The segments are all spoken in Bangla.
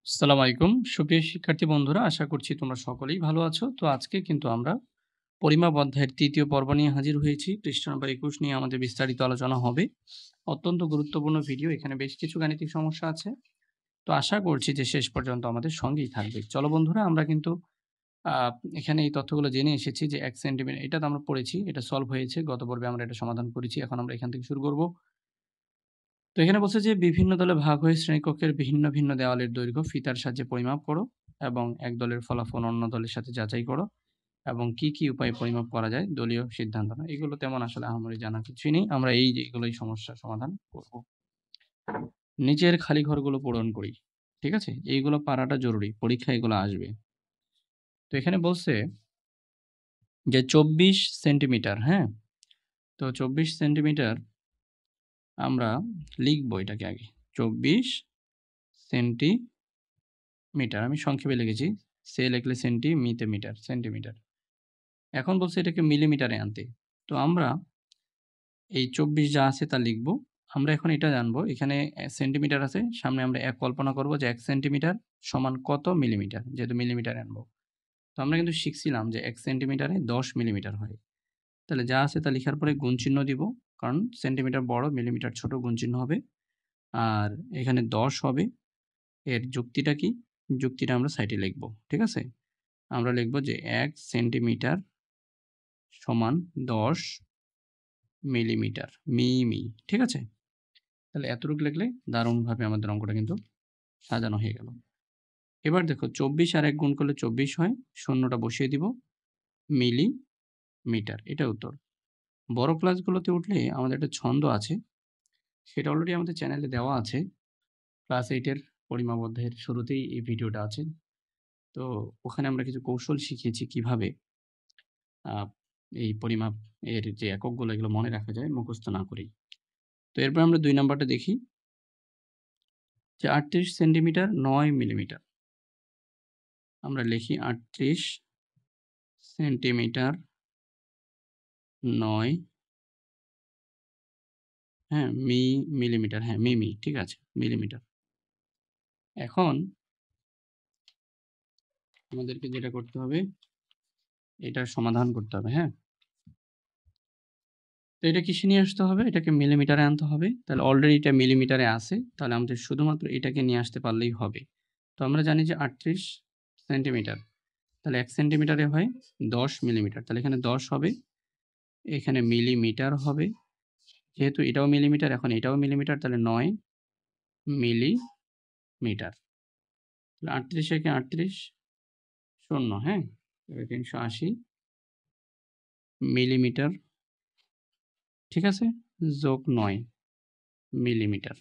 আসসালামু আলাইকুম। সুপ্রিয় শিক্ষার্থী বন্ধুরা, আশা করছি তোমরা সকলেই ভালো আছো। তো আজকে কিন্তু আমরা পরিমাপ অধ্যায়ের ৩য় পর্ব নিয়ে হাজির হয়েছি। পৃষ্ঠা নম্বর ২১ নিয়ে আমাদের বিস্তারিত আলোচনা হবে। অত্যন্ত গুরুত্বপূর্ণ ভিডিও। এখানে বেশ কিছু গাণিতিক সমস্যা আছে। তো আশা করছি যে শেষ পর্যন্ত আমাদের সঙ্গেই থাকবে। চলো বন্ধুরা, আমরা কিন্তু আ এখানে এই তথ্যগুলো জেনে এসেছি যে ১ সেন্টিমিটার এটা তো আমরা পড়েছি। এটা সলভ হয়েছে। গত পর্বে আমরা এটা সমাধান করেছি। এখন আমরা এখান থেকে শুরু করব। তো এখানে বলছে যে বিভিন্ন দলে ভাগ হয়ে শ্রেণীকক্ষের ভিন্ন ভিন্ন দেওয়ালের দৈর্ঘ্য ফিতার সাহায্যে পরিমাপ করো এবং এক দলের ফলাফল অন্য দলের সাথে যাচাই করো এবং কি কি উপায়ে পরিমাপ করা যায় দলীয় সিদ্ধান্ত নাও। এগুলো তেমন আসলে আহামরি জানার কিছুই নেই। আমরা এই যে এগুলোই সমস্যার সমাধান করব। নিচের খালি ঘরগুলো পূরণ করি। ঠিক আছে? এইগুলো পারাটা জরুরি। পরীক্ষায় এগুলো আসবে। তো এখানে বলছে যে ২৪ সেন্টিমিটার, হ্যাঁ? তো ২৪ সেন্টিমিটার আমরা লিখব এটাকে আগে। ২৪ সেন্টি মিটার। আমি সংক্ষেপে লিখেছি। সে লিখলে সেন্টি, মিতে মিটার, সেন্টিমিটার। এখন বলছে এটাকে মিলিমিটারে আনতে। তো আমরা এই ২৪ যা আছে তা লিখব। আমরা এখন এটা জানবো। এখানে সেন্টিমিটার আছে। সামনে আমরা ১ কল্পনা করব যে ১ সেন্টিমিটার সমান কত মিলিমিটার? যেহেতু মিলিমিটারে আনবো। তো আমরা কিন্তু শিখছিলাম যে ১ সেন্টিমিটারে ১০ মিলিমিটার হয়। তাহলে যা আছে তা লিখার পরে গুণ চিহ্ন দিব। কারণ সেন্টিমিটার বড়, মিলিমিটার ছোট, গুণ চিহ্ন হবে। আর এখানে ১০ হবে। এর যুক্তিটা কি? যুক্তিটা আমরা সাইডে লিখব। ঠিক আছে? আমরা লিখব যে ১ সেন্টিমিটার সমান ১০ মিলিমিটার। মিমি। ঠিক আছে? তাহলে এতটুকু লিখলে দারুণভাবে আমাদের অঙ্কটা কিন্তু সাজানো হয়ে গেল। এবার দেখো ২৪ আর ১ গুণ করলে ২৪ হয়। শূন্যটা বসিয়ে দিব। মিলিমিটার। এটা উত্তর। বড় ক্লাসগুলোতে উঠলে আমাদের একটা ছন্দ আছে। সেটা অলরেডি আমাদের চ্যানেলে দেওয়া আছে। ক্লাস 8 এর পরিমাপ অধ্যায়ের শুরুতেই এই ভিডিওটা আছে। তো ওখানে আমরা কিছু কৌশল শিখিয়েছি কিভাবে আ এই পরিমাপ এর যে এককগুলো এগুলো মনে রাখা যায় মুখস্থ না করেই। তো এরপর আমরা ২ নাম্বারটা দেখি যে ৩৮ সেন্টিমিটার ৯ মিলিমিটার। আমরা লিখি ৩৮ সেন্টিমিটার ৯ হ্যাঁ, মিলিমিটার হ্যাঁ, মিমি ঠিক আছে, মিলিমিটার। এখন আমাদেরকে যেটা করতে হবে, এটার সমাধান করতে হবে, হ্যাঁ? তো এটা কিসে নিয়ে আসতে হবে? এটাকে মিলিমিটারে আনতে হবে। তাহলে অলরেডি এটা মিলিমিটারে আছে। তাহলে আমাদের শুধুমাত্র এটাকে নিয়ে আসতে পারলেই হবে। তো আমরা জানি যে ৩৮ সেন্টিমিটার। তাহলে ১ সেন্টিমিটারে হয় ১০ মিলিমিটার। তাহলে এখানে ১০ হবে, এখানে মিলিমিটার হবে। যেহেতু এটাও মিলিমিটার, এখন এটাও মিলিমিটার, তাহলে ৯ মিলিমিটার। তাহলে ৩৮ একে ৩৮ শূন্য, হ্যাঁ? তাহলে ৩৮০ মিলিমিটার, ঠিক আছে? যোগ ৯ মিলিমিটার।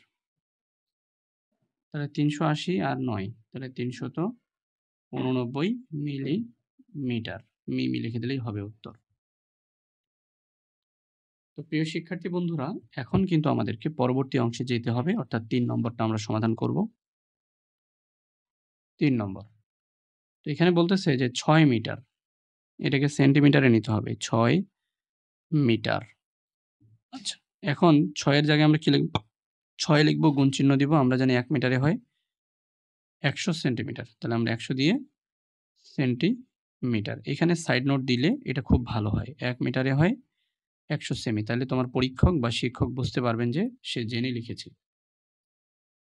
তাহলে ৩৮০ আর ৯ তাহলে ৩৮৯ মিলিমিটার। মিমি লিখে দিলেই হবে উত্তর। তো প্রিয় শিক্ষার্থী বন্ধুরা, এখন কিন্তু আমাদেরকে পরবর্তী অংশে যেতে হবে, অর্থাৎ ৩ নম্বরটা আমরা সমাধান করব। ৩ নম্বর। তো এখানে বলতেছে যে ৬ মিটার। এটাকে সেন্টিমিটারে নিতে হবে। ৬ মিটার। আচ্ছা। এখন ৬ এর জায়গায় আমরা কি লিখব? ৬ লিখব, গুণ চিহ্ন দিব। আমরা জানি ১ মিটারে হয় ১০০ সেন্টিমিটার। তাহলে আমরা ১০০ দিয়ে সেন্টিমিটার। এখানে সাইড নোট দিলে এটা খুব ভালো হয়। ১ মিটারে হয় ১০০ সেমি। তাহলে তোমার পরীক্ষক বা শিক্ষক বুঝতে পারবেন যে সে জেনে লিখেছে।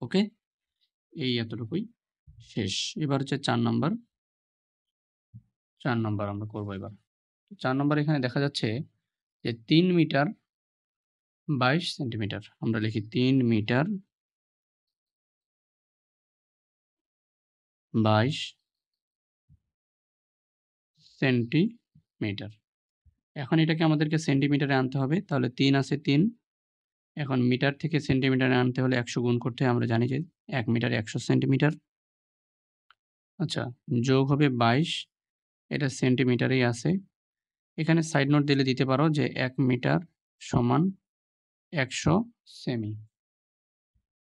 ওকে? এই এতটুকুই শেষ। এবার হচ্ছে ৪ নাম্বার। ৪ নাম্বার আমরা করব এবার। ৪ নাম্বার এখানে দেখা যাচ্ছে যে ৩ মিটার ২২ সেন্টিমিটার। আমরা লিখি ৩ মিটার ২২ সেন্টিমিটার। এখন এটাকে আমাদেরকে সেন্টিমিটারে আনতে হবে। তাহলে ৩ আছে ৩। এখন মিটার থেকে সেন্টিমিটারে আনতে হলে ১০০ গুণ করতে হয়। আমরা জানি যে ১ মিটারে ১০০ সেন্টিমিটার। আচ্ছা, যোগ হবে ২২, এটা সেন্টিমিটারেই আছে। এখানে সাইড নোট দিলে দিতে পারো যে ১ মিটার সমান ১০০ সেমি।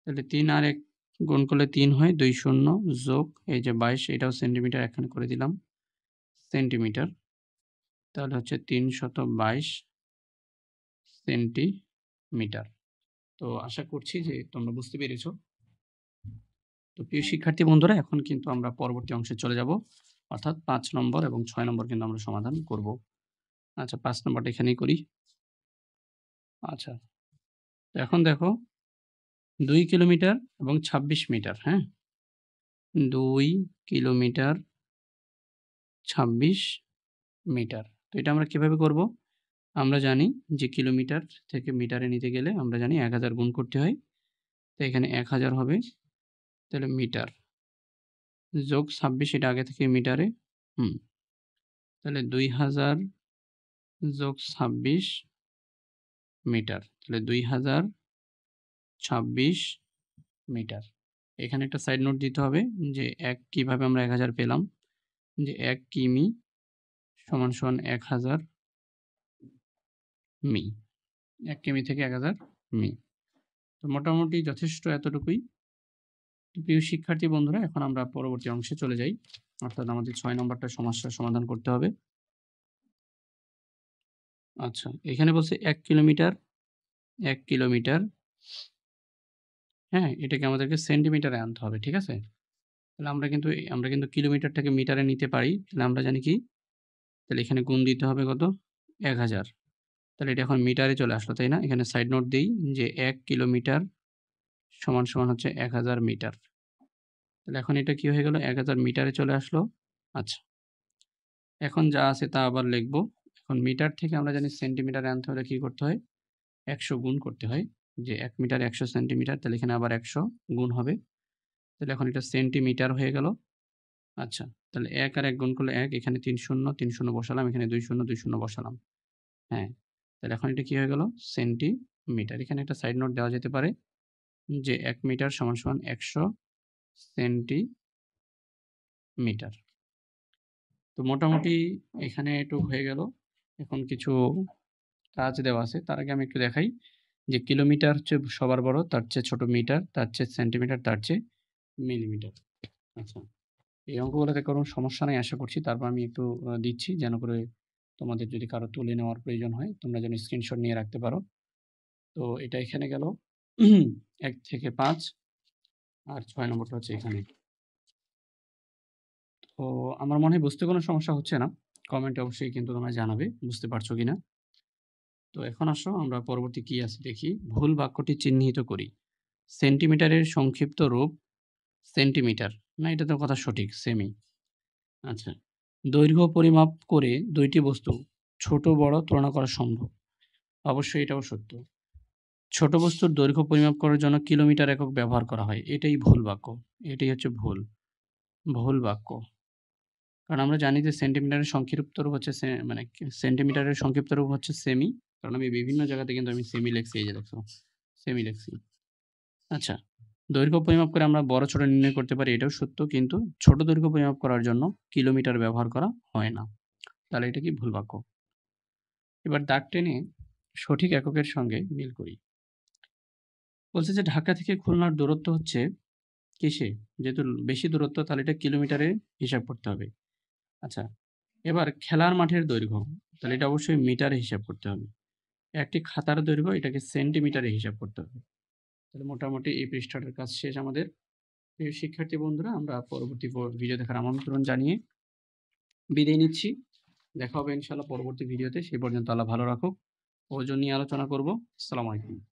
তাহলে ৩ আর ১ গুণ করলে ৩ হয়, ২ শূন্য যোগ এই যে ২২ এটাও সেন্টিমিটার, এখানে করে দিলাম সেন্টিমিটার। তাহলে হচ্ছে ৩২২ সেন্টিমিটার। তো আশা করছি যে তোমরা বুঝতে পেরেছ। তো প্রিয় শিক্ষার্থী বন্ধুরা, এখন কিন্তু আমরা পরবর্তী অংশে চলে যাব। অর্থাৎ ৫ নম্বর এবং ৬ নম্বর কিন্তু আমরা সমাধান করব। আচ্ছা, ৫ নম্বরটা এখানেই করি। আচ্ছা, তো এখন দেখো ২ কিলোমিটার এবং ২৬ মিটার, হ্যাঁ? ২ কিলোমিটার ২৬ মিটার। তো এটা আমরা কিভাবে করব? আমরা জানি যে কিলোমিটার থেকে মিটারে নিতে গেলে আমরা জানি ১০০০ গুণ করতে হয়। তো এখানে ১০০০ হবে, তাহলে মিটার যোগ ২৬ এটা আগে থেকে মিটারে, তাহলে ২০০০ যোগ ২৬ মিটার, তাহলে ২০২৬ মিটার। এখানে একটা সাইড নোট দিতে হবে যে কিভাবে আমরা ১০০০ পেলাম, যে ১ কিমি সমান ১০০০ মি। ১ কিমি থেকে ১০০০ মি। তো মোটামুটি যথেষ্ট এতটুকুই। তো প্রিয় শিক্ষার্থী বন্ধুরা, এখন আমরা পরবর্তী অংশে চলে যাই। অর্থাৎ আমাদের ৬ নম্বরটা সমস্যার সমাধান করতে হবে। আচ্ছা, এখানে বলছে ১ কিলোমিটার, ১ কিলোমিটার, হ্যাঁ? এটাকে আমাদেরকে সেন্টিমিটারে আনতে হবে, ঠিক আছে? তাহলে আমরা কিন্তু কিলোমিটারটাকে মিটারে নিতে পারি। তাহলে আমরা জানি কি? তাহলে এখানে গুণ দিতে হবে কত? ১০০০। তাহলে এটা এখন মিটারে চলে আসলো, তাই না? এখানে সাইড নোট দেই যে ১ কিলোমিটার সমান হচ্ছে ১০০০ মিটার। তাহলে এখন এটা কি হয়ে গেল? ১০০০ মিটারে চলে আসলো। আচ্ছা, এখন যা আছে তা আবার লিখব। এখন মিটার থেকে আমরা জানি সেন্টিমিটারে আনতে হলে কি করতে হয়? ১০০ গুণ করতে হয়। যে ১ মিটার ১০০ সেন্টিমিটার, তাহলে এখানে আবার ১০০ গুণ হবে। তাহলে এখন এটা সেন্টিমিটার হয়ে গেল। আচ্ছা, তাহলে ১ আর ১ গুণ করলে ১, এখানে ৩ শূন্য, ৩ শূন্য বসালাম, এখানে ২ শূন্য, ২ শূন্য বসালাম। হ্যাঁ, তাহলে এখন এটা কি হয়ে গেল? সেন্টিমিটার। এখানে একটা সাইড নোট দেওয়া যেতে পারে যে ১ মিটার সমান ১০০ সেন্টিমিটার। তো মোটামুটি এখানে এটুক হয়ে গেল। এখন কিছু কাজ দেওয়া আছে। তার আগে আমি একটু দেখাই যে কিলোমিটার হচ্ছে সবার বড়, তার চেয়ে ছোট মিটার, তার চেয়ে সেন্টিমিটার, তার চেয়ে মিলিমিটার। আচ্ছা, এই অঙ্কগুলোতে কোনো সমস্যা নাই আশা করছি। তারপর আমি একটু দিচ্ছি যেন করে তোমাদের যদি কারো তুলে নেওয়ার প্রয়োজন হয়, তোমরা যেন স্ক্রিনশট নিয়ে রাখতে পারো। তো এটা এখানে গেল ১ থেকে ৫, আর ৬ নম্বরটা হচ্ছে এখানে। তো আমার মনে হয় বুঝতে কোনো সমস্যা হচ্ছে না। কমেন্টে অবশ্যই কিন্তু তোমরা জানাবে বুঝতে পারছো কিনা। তো এখন আসো আমরা পরবর্তী কি আছে দেখি। ভুল বাক্যটি চিহ্নিত করি। সেন্টিমিটারের সংক্ষিপ্ত রূপ সেন্টিমিটার। না, এটা তো কথা সঠিক, সেমি। আচ্ছা, দৈর্ঘ্য পরিমাপ করে ২ টি বস্তু ছোট বড় তুলনা করা সম্ভব। অবশ্যই এটাও সত্য। ছোট বস্তুর দৈর্ঘ্য পরিমাপ করার জন্য কিলোমিটার একক ব্যবহার করা হয়। এটাই ভুল বাক্য। এটাই হচ্ছে ভুল বাক্য। কারণ আমরা জানি যে সেন্টিমিটারের সংক্ষিপ্ত রূপ হচ্ছে সেন্টিমিটারের সংক্ষিপ্ত রূপ হচ্ছে সেমি। কারণ আমি বিভিন্ন জায়গাতে কিন্তু আমি সেমি লেখছি, এই যে দেখছো সেমি লেখছি। আচ্ছা, দৈর্ঘ্য পরিমাপ করে আমরা বড় ছোট নির্ণয় করতে পারি, এটাও সত্য। কিন্তু ছোট দৈর্ঘ্য পরিমাপ করার জন্য কিলোমিটার ব্যবহার করা হয় না। তাহলে এটা কি ভুল বাক্য। এবার দাগ টেনে সঠিক এককের সঙ্গে মিল করি। বলছে যে ঢাকা থেকে খুলনার দূরত্ব হচ্ছে কিসে? যেহেতু বেশি দূরত্ব তাহলে এটা কিলোমিটারে হিসাব করতে হবে। আচ্ছা, এবার খেলার মাঠের দৈর্ঘ্য, তাহলে এটা অবশ্যই মিটারে হিসাব করতে হবে। একটি খাতার দৈর্ঘ্য, এটাকে সেন্টিমিটারে হিসাব করতে হবে। তাহলে মোটামুটি এই পৃষ্ঠাটার কাজ শেষ আমাদের। প্রিয় শিক্ষার্থী বন্ধুরা, আমরা পরবর্তী ভিডিও দেখার আমন্ত্রণ জানিয়ে বিদায় নিচ্ছি। দেখা হবে ইনশাআল্লাহ পরবর্তী ভিডিওতে। সেই পর্যন্ত আল্লাহ ভালো রাখুক। ওজন নিয়ে আলোচনা করব। আসসালামু আলাইকুম।